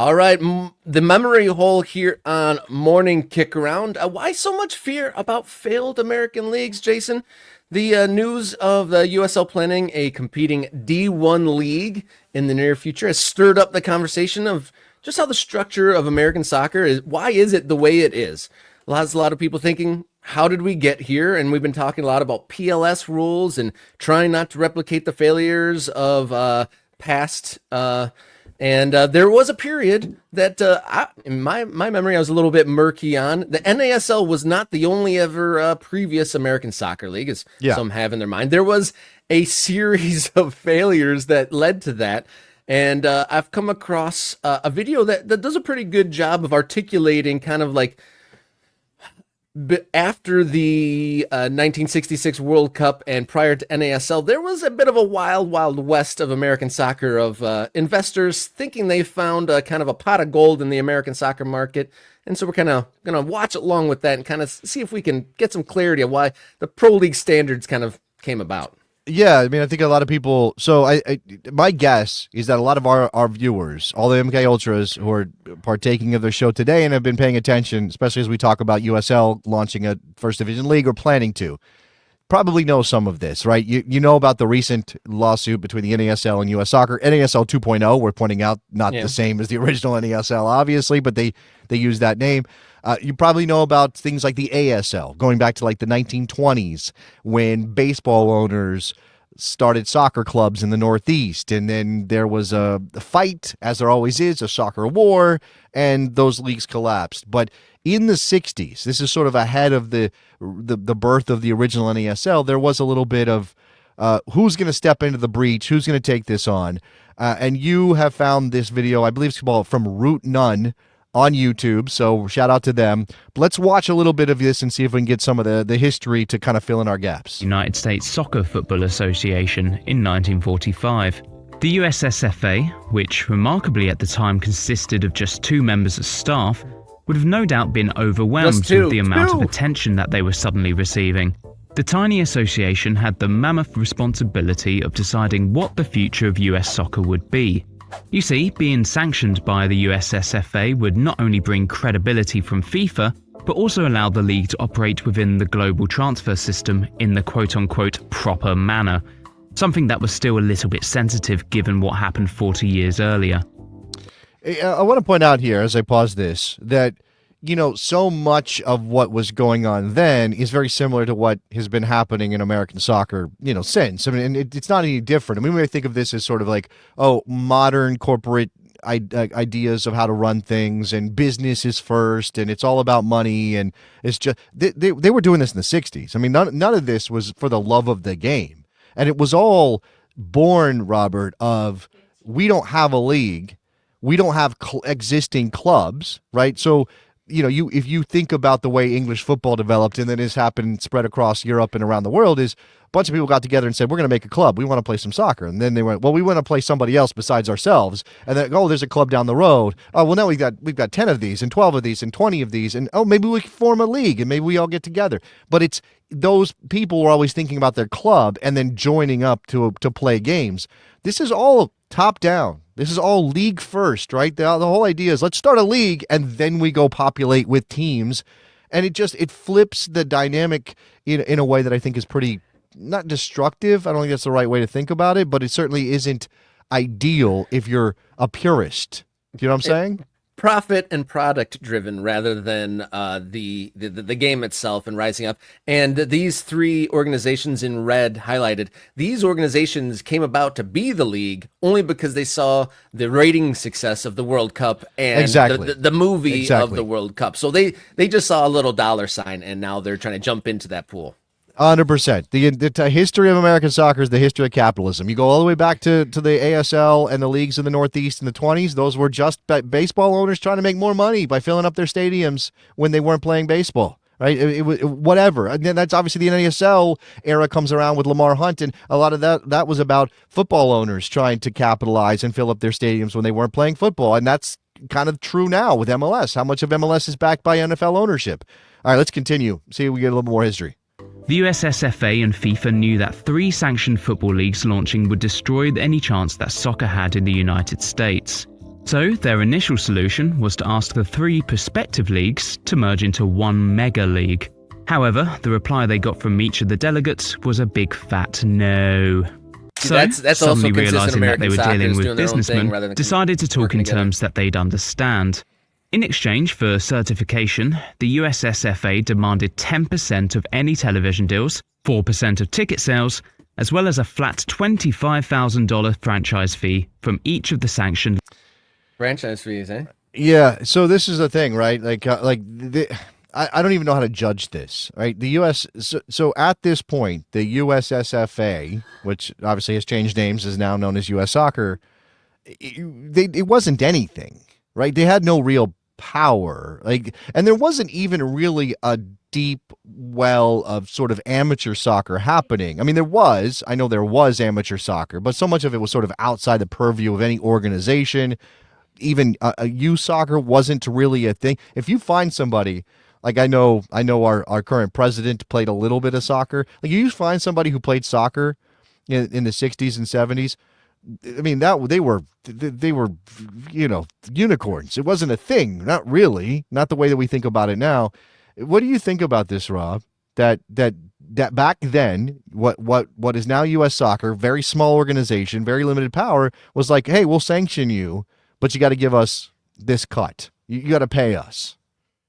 All right, the memory hole here on Morning Kick Around. Why so much fear about failed American leagues, Jason? The news of the USL planning a competing D1 league in the near future has stirred up the conversation of just how the structure of American soccer is. Why is it the way it is? A lot of people thinking, how did we get here? And we've been talking a lot about PLS rules and trying not to replicate the failures of past. And there was a period that, in my memory, I was a little bit murky on. The NASL was not the only ever previous American soccer league, as some have in their mind. There was a series of failures that led to that. And I've come across a video that does a pretty good job of articulating kind of like, after the 1966 World Cup and prior to NASL, there was a bit of a wild west of American soccer, of investors thinking they found a kind of a pot of gold in the American soccer market. And so we're kind of going to watch along with that and kind of see if we can get some clarity of why the Pro League standards kind of came about. Yeah, I mean, I think a lot of people. So, my guess is that a lot of our viewers, all the MK Ultras who are partaking of the show today and have been paying attention, especially as we talk about USL launching a First Division league or planning to, probably know some of this, right? You know about the recent lawsuit between the NASL and US Soccer. NASL 2.0, we're pointing out, not the same as the original NASL, obviously, but they use that name. You probably know about things like the ASL, going back to like the 1920s when baseball owners started soccer clubs in the Northeast, and then there was a fight, as there always is, a soccer war, and those leagues collapsed. But in the 60s, this is sort of ahead of the birth of the original NASL, there was a little bit of who's going to step into the breach, who's going to take this on, and you have found this video, I believe it's called From Root None, on YouTube, so shout out to them. But let's watch a little bit of this and see if we can get some of the history to kind of fill in our gaps. United States Soccer Football Association in 1945. The USSFA, which remarkably at the time consisted of just 2 members of staff, would have no doubt been overwhelmed with the amount of attention that they were suddenly receiving. The tiny association had the mammoth responsibility of deciding what the future of US soccer would be. You see, being sanctioned by the USSFA would not only bring credibility from FIFA, but also allow the league to operate within the global transfer system in the quote-unquote proper manner, something that was still a little bit sensitive given what happened 40 years earlier. I want to point out here, as I pause this, that so much of what was going on then is very similar to what has been happening in American soccer, since. I mean, and it's not any different. I mean, we may think of this as sort of like, modern corporate ideas of how to run things, and business is first, and it's all about money, and it's just they were doing this in the 60s. I mean, none of this was for the love of the game, and it was all born, Robert, of we don't have a league, we don't have existing clubs, right? So if you think about the way English football developed, and then it's happened, spread across Europe and around the world, is a bunch of people got together and said, we're going to make a club. We want to play some soccer. And then they went, well, we want to play somebody else besides ourselves. And then, there's a club down the road. Oh, well, now we've got 10 of these and 12 of these and 20 of these. And, maybe we can form a league and maybe we all get together. But it's those people were always thinking about their club and then joining up to play games. This is all top down. This is all league first, right? The whole idea is let's start a league and then we go populate with teams. And it flips the dynamic in a way that I think is pretty, not destructive. I don't think that's the right way to think about it, but it certainly isn't ideal if you're a purist. Do you know what I'm saying? Profit and product driven rather than the game itself and rising up. And these 3 organizations in red highlighted, these organizations came about to be the league only because they saw the rating success of the World Cup and the movie of the World Cup. So they just saw a little dollar sign, and now they're trying to jump into that pool. 100%. The history of American soccer is the history of capitalism. You go all the way back to the ASL and the leagues in the Northeast in the 20s. Those were just baseball owners trying to make more money by filling up their stadiums when they weren't playing baseball, right? It whatever. And then that's obviously the NASL era comes around with Lamar Hunt, and a lot of that was about football owners trying to capitalize and fill up their stadiums when they weren't playing football. And that's kind of true now with MLS. How much of MLS is backed by NFL ownership? All right, lettle continue. See if we get a little more history. The USSFA and FIFA knew that 3 sanctioned football leagues launching would destroy any chance that soccer had in the United States. So their initial solution was to ask the 3 prospective leagues to merge into one mega league. However, the reply they got from each of the delegates was a big fat no. So, that's also suddenly consistent realising that American they were soccer dealing is with doing their own thing businessmen, rather than decided to talk working in together. terms that they'd understand. In exchange for certification, the USSFA demanded 10% of any television deals, 4% of ticket sales, as well as a flat $25,000 franchise fee from each of the sanctioned Franchise fees, eh? Yeah, so this is the thing, right? I don't even know how to judge this, right? The U.S. So at this point, the USSFA, which obviously has changed names, is now known as U.S. Soccer. It wasn't anything, right? They had no real power, and there wasn't even really a deep well of sort of amateur soccer happening. I mean, I know there was amateur soccer, but so much of it was sort of outside the purview of any organization. Even youth soccer wasn't really a thing. If you find somebody, like I know our current president played a little bit of soccer. Like you find somebody who played soccer in the 60s and 70s. I mean, they were unicorns. It wasn't a thing, not really, not the way that we think about it now. What do you think about this, Rob? That back then, what is now U.S. Soccer, very small organization, very limited power, was like, hey, we'll sanction you, but you got to give us this cut. You got to pay us.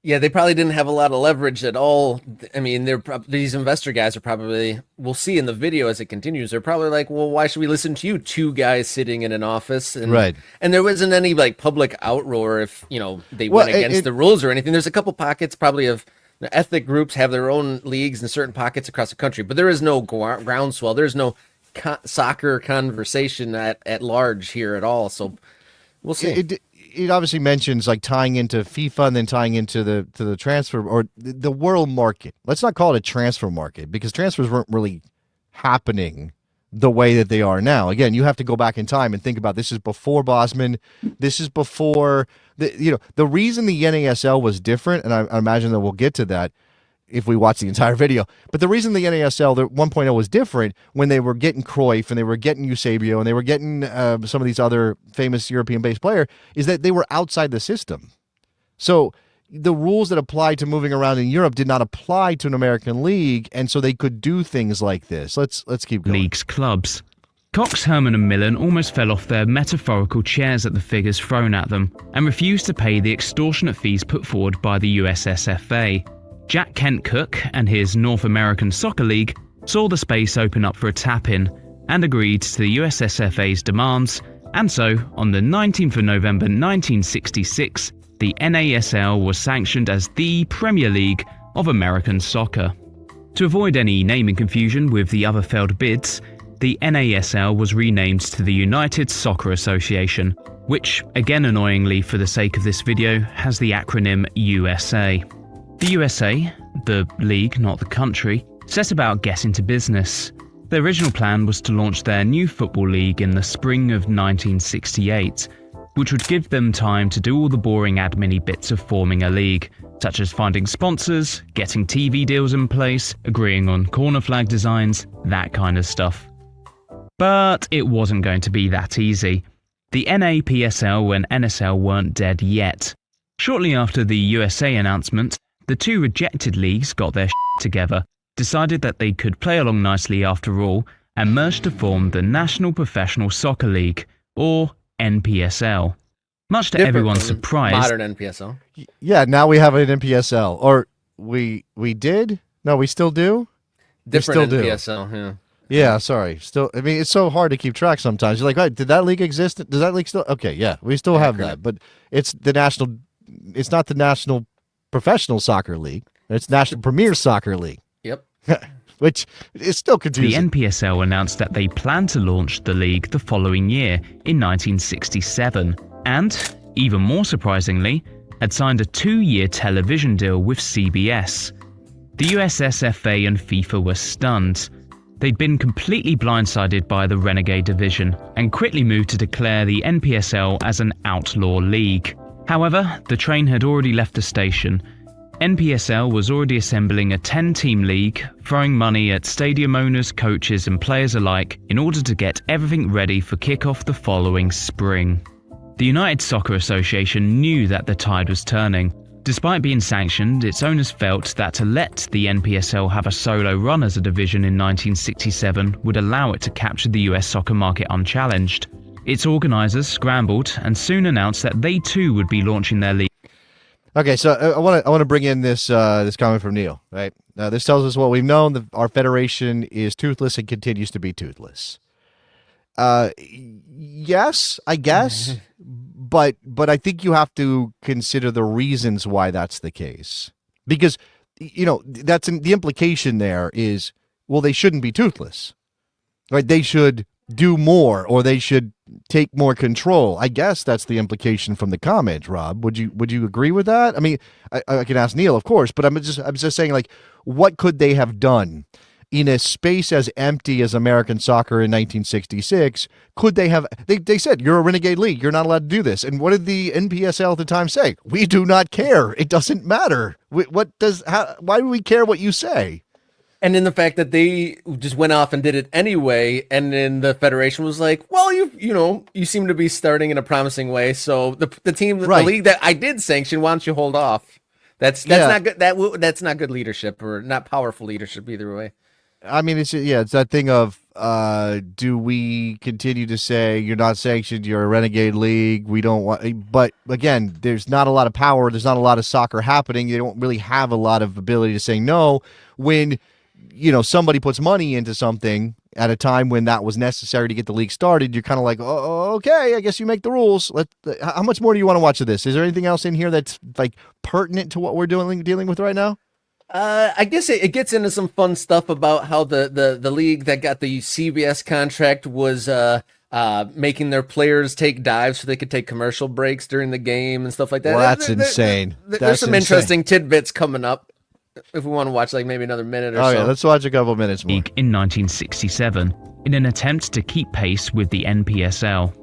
Yeah, they probably didn't have a lot of leverage at all. I mean, these investor guys are probably, we'll see in the video as it continues, they're probably like, well, why should we listen to you? 2 guys sitting in an office. And, right. And there wasn't any like public outroar if, they went against the rules or anything. There's a couple pockets probably of ethnic groups have their own leagues in certain pockets across the country, but there is no groundswell. There's no soccer conversation at large here at all. So we'll see. It obviously mentions like tying into FIFA and then tying into the transfer or the world market. Let's not call it a transfer market because transfers weren't really happening the way that they are now. Again, you have to go back in time and think about this is before Bosman. This is before the reason the NASL was different, and I imagine that we'll get to that if we watch the entire video. But the reason the NASL, the 1.0 was different when they were getting Cruyff and they were getting Eusebio and they were getting some of these other famous European-based players is that they were outside the system. So the rules that applied to moving around in Europe did not apply to an American league, and so they could do things like this. Let's keep going. League's clubs. Cox, Herman and Millen almost fell off their metaphorical chairs at the figures thrown at them and refused to pay the extortionate fees put forward by the USSFA. Jack Kent Cook and his North American Soccer League saw the space open up for a tap-in and agreed to the USSFA's demands, and so, on the 19th of November 1966, the NASL was sanctioned as the Premier League of American soccer. To avoid any naming confusion with the other failed bids, the NASL was renamed to the United Soccer Association, which, again annoyingly for the sake of this video, has the acronym USA. The USA, the league, not the country, set about getting to business. Their original plan was to launch their new football league in the spring of 1968, which would give them time to do all the boring admin-y bits of forming a league, such as finding sponsors, getting TV deals in place, agreeing on corner flag designs, that kind of stuff. But it wasn't going to be that easy. The NAPSL and NSL weren't dead yet. Shortly after the USA announcement, the 2 rejected leagues got their together, decided that they could play along nicely after all, and merged to form the National Professional Soccer League, or NPSL. Much to everyone's surprise, Modern NPSL. Yeah, now we have an NPSL. Or we did? No, we still do? Different still NPSL, yeah. Yeah, sorry. Still, I mean, it's so hard to keep track sometimes. You're like, right, did that league exist? Does that league still? Okay, yeah, we still have that, but it's not the National Professional Soccer League. It's National Premier Soccer League. Yep. Which is still confusing. The NPSL announced that they planned to launch the league the following year, in 1967, and, even more surprisingly, had signed a 2-year television deal with CBS. The USSFA and FIFA were stunned. They'd been completely blindsided by the renegade division, and quickly moved to declare the NPSL as an outlaw league. However, the train had already left the station. NPSL was already assembling a 10-team league, throwing money at stadium owners, coaches and players alike in order to get everything ready for kick-off the following spring. The United Soccer Association knew that the tide was turning. Despite being sanctioned, its owners felt that to let the NPSL have a solo run as a division in 1967 would allow it to capture the US soccer market unchallenged. Its organisers scrambled and soon announced that they too would be launching their league. Okay, so I want to bring in this comment from Neil. Right, this tells us what we've known: that our federation is toothless and continues to be toothless. Yes, I guess, but I think you have to consider the reasons why that's the case, because that's the implication there is, well, they shouldn't be toothless, right? They should do more, or they should take more control. I guess that's the implication from the comment. Rob, would you agree with that? I mean, I can ask Neil, of course, but I'm just saying, like, what could they have done in a space as empty as American soccer in 1966? Could they have? They said, you're a renegade league, you're not allowed to do this. And what did the NPSL at the time say? We do not care. It doesn't matter. Why do we care what you say? And then the fact that they just went off and did it anyway, and then the federation was like, "Well, you seem to be starting in a promising way, so the team, the league that I did sanction, why don't you hold off?" That's not good. That's not good leadership, or not powerful leadership either way. I mean, it's that thing of, do we continue to say you're not sanctioned, you're a renegade league, we don't want, but again, there's not a lot of power, there's not a lot of soccer happening, they don't really have a lot of ability to say no when somebody puts money into something at a time when that was necessary to get the league started. You're kind of like, oh, okay, I guess you make the rules. How much more do you want to watch of this? Is there anything else in here that's like pertinent to what we're dealing with right now? I guess it gets into some fun stuff about how the league that got the CBS contract was making their players take dives so they could take commercial breaks during the game and stuff like that. Well, that's insane. There's some interesting tidbits coming up if we want to watch like maybe another minute or so. Oh yeah, let's watch a couple minutes more. In 1967, in an attempt to keep pace with the NPSL.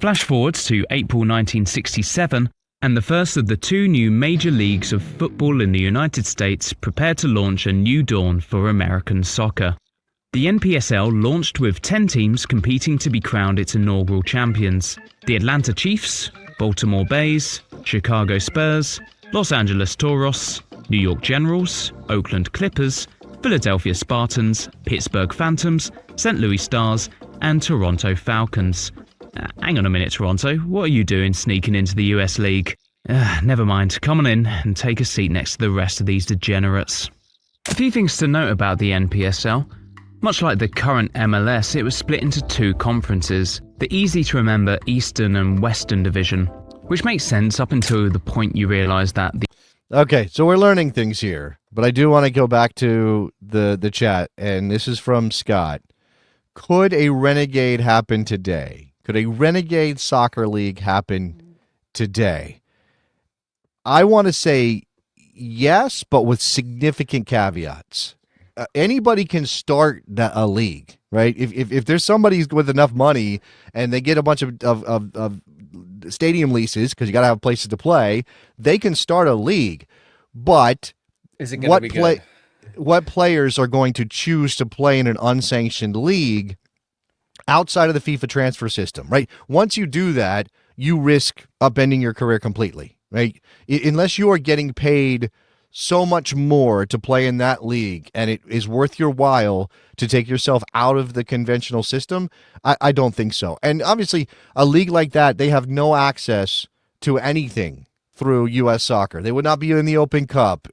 Flash forwards to April 1967, and the first of the two new major leagues of football in the United States prepared to launch a new dawn for American soccer. The NPSL launched with 10 teams competing to be crowned its inaugural champions: the Atlanta Chiefs, Baltimore Bays, Chicago Spurs, Los Angeles Toros, New York Generals, Oakland Clippers, Philadelphia Spartans, Pittsburgh Phantoms, St. Louis Stars, and Toronto Falcons. Hang on a minute, Toronto. What are you doing sneaking into the US League? Never mind. Come on in and take a seat next to the rest of these degenerates. A few things to note about the NPSL. Much like the current MLS, it was split into two conferences, the easy-to-remember Eastern and Western Division, which makes sense up until the point you realise that the... Okay, so we're learning things here, but I do want to go back to the chat, and this is from Scott. Could a renegade happen today? Could a renegade soccer league happen today? I want to say yes, but with significant caveats. Anybody can start a league, right? If there's somebody with enough money and they get a bunch of stadium leases, because you got to have places to play, they can start a league. But is it going to be good? What players are going to choose to play in an unsanctioned league outside of the FIFA transfer system, right? Once you do that, you risk upending your career completely, right? Unless you are getting paid so much more to play in that league and it is worth your while to take yourself out of the conventional system, I don't think so. And obviously, a league like that, they have no access to anything through U.S. soccer. They would not be in the Open Cup,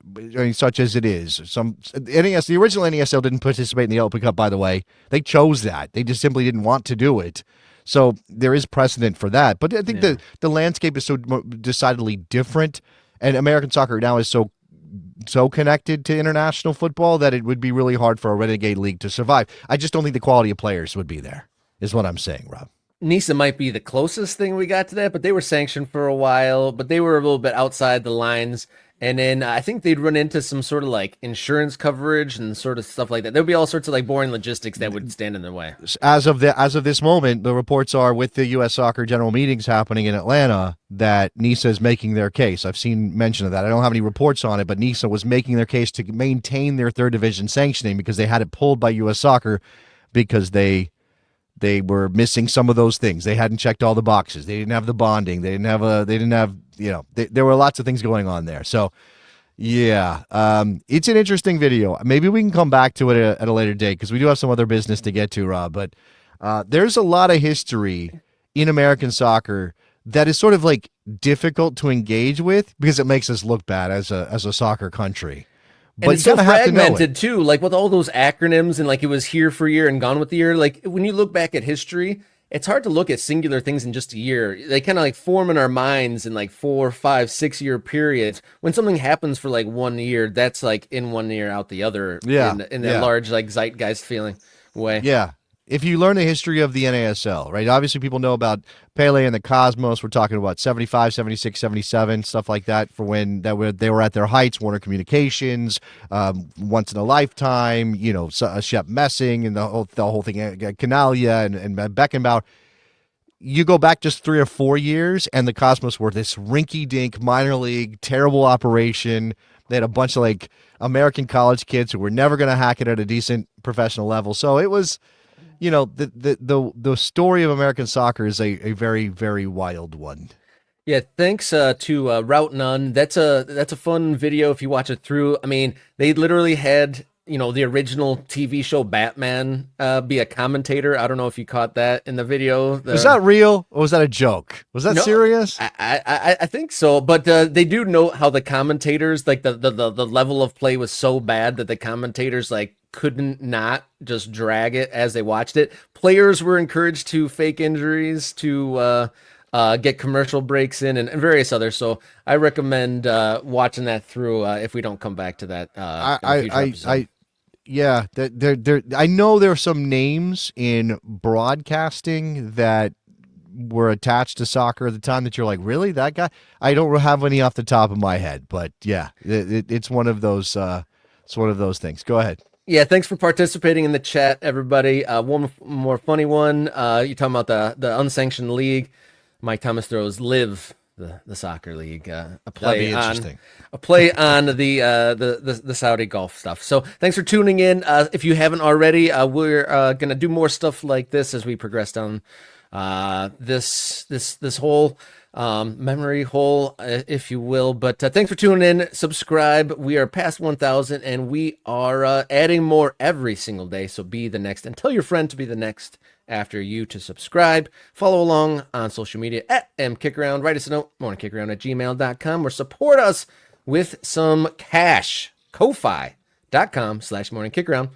such as it is. The original NASL didn't participate in the Open Cup, by the way. They chose that. They just simply didn't want to do it. So there is precedent for that. But I think the landscape is so decidedly different, and American soccer now is so connected to international football that it would be really hard for a renegade league to survive. I just don't think the quality of players would be there, is what I'm saying, Rob. NISA might be the closest thing we got to that, but they were sanctioned for a while, but they were a little bit outside the lines. And then I think they'd run into some sort of like insurance coverage and sort of stuff like that. There'd be all sorts of like boring logistics that would stand in their way. As of this moment, the reports are, with the U.S. Soccer General Meetings happening in Atlanta, that NISA is making their case. I've seen mention of that. I don't have any reports on it, but NISA was making their case to maintain their third division sanctioning because they had it pulled by U.S. Soccer because they They were missing some of those things. They hadn't checked all the boxes. They didn't have the bonding. They didn't have, there were lots of things going on there. So, yeah, it's an interesting video. Maybe we can come back to it at a later date because we do have some other business to get to, Rob. But there's a lot of history in American soccer that is sort of like difficult to engage with because it makes us look bad as a soccer country. But and it's so fragmented too, like with all those acronyms and like it was here for a year and gone with the year. Like when you look back at history, it's hard to look at singular things in just a year. They kind of like form in our minds in like 4, 5, 6 year periods. When something happens for like 1 year, that's like in 1 year out the other. Yeah, in that large like zeitgeist feeling way. Yeah. If you learn the history of the NASL, right? Obviously, people know about Pele and the Cosmos. We're talking about 75, 76, 77, stuff like that for when they were at their heights. Warner Communications, Once in a Lifetime, Shep Messing and the whole thing, Canalia and Beckenbauer. You go back just 3 or 4 years, and the Cosmos were this rinky-dink minor league, terrible operation. They had a bunch of like American college kids who were never going to hack it at a decent professional level. So it was. The story of American soccer is a very, very wild one. Yeah, thanks to Route None. That's a fun video if you watch it through. I mean, they literally had the original TV show Batman be a commentator. I don't know if you caught that in the video. Was that real or was that a joke? Was that serious? I think so, but they do note how the commentators, like the level of play was so bad that the commentators like couldn't not just drag it as they watched it. Players were encouraged to fake injuries, to get commercial breaks in, and various others. So I recommend watching that through if we don't come back to that. I know there are some names in broadcasting that were attached to soccer at the time that you're like, really, that guy? I don't have any off the top of my head, but yeah, it's one of those. It's one of those things. Go ahead. Yeah, thanks for participating in the chat, everybody. One more funny one. You're talking about the unsanctioned league. Mike Thomas throws Live, the soccer league, a play on the Saudi Gulf stuff. So thanks for tuning in. If you haven't already, we're gonna do more stuff like this as we progress down this whole memory hole, if you will. But thanks for tuning in. Subscribe. We are past 1,000 and we are adding more every single day. So be the next and tell your friend to be the next after you to subscribe. Follow along on social media at mkickaround. Write us a note, morningkickaround@gmail.com, or support us with some cash. Ko-fi.com/morningkickaround.